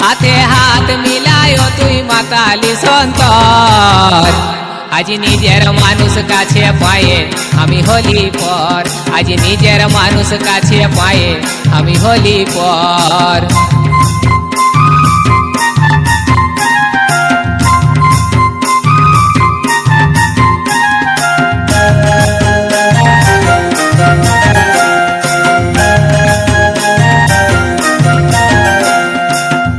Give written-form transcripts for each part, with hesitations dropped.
হাতে হাত মিলায় তুই মাতালি সন্তর আজ নিজের মানুষ কাছে পায়ে আমি হলি পর আজ নিজের মানুষ কাছে পায়ে আমি হলি পর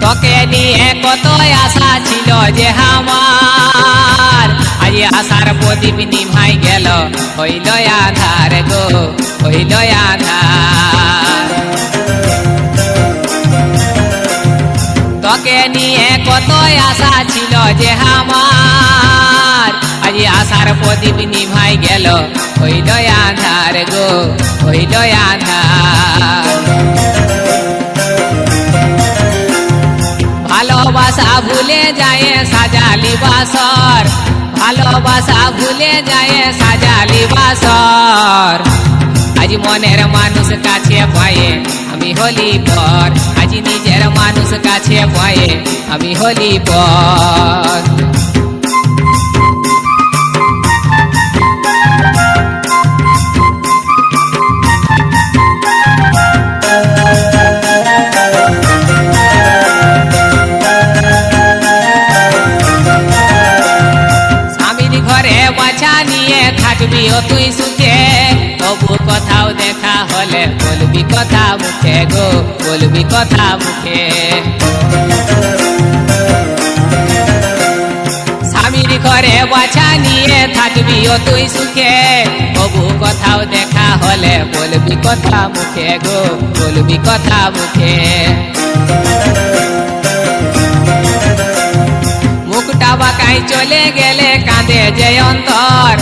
তোকে নিয়ে কত আশা ছিল যে আমার আজ আশার প্রদীপ নিভাই গেল হইল আধার গো হইল আধার তোকে নিয়ে কত আশা ছিল যে আমার আজ আশার প্রদীপ নিভাই গেল হইল আধার গো হইল আধার ভালোবাসা ভুলে যায় সাজালি বাসর ভালোবাসা ভুলে যায় সাজালি বাসর আজ মনের মানুষ কাছে পায়ে আমি হলি পর আজ নিজের মানুষ কাছে পায়ে আমি হলি পর বাছা নিয়ে থাকবিও তুই সুখে তবু কোথাও দেখা হলে বলবি কথা মুখে গো বলবি কথা মুখে স্বামীর ঘরে বাছা নিয়ে থাকবিও তুই সুখে তবু কোথাও দেখা হলে বলবি কথা মুখে গো বলবি কথা মুখে মুখটা বাঁকাই চলে গেলে কাঁদে যে অন্তর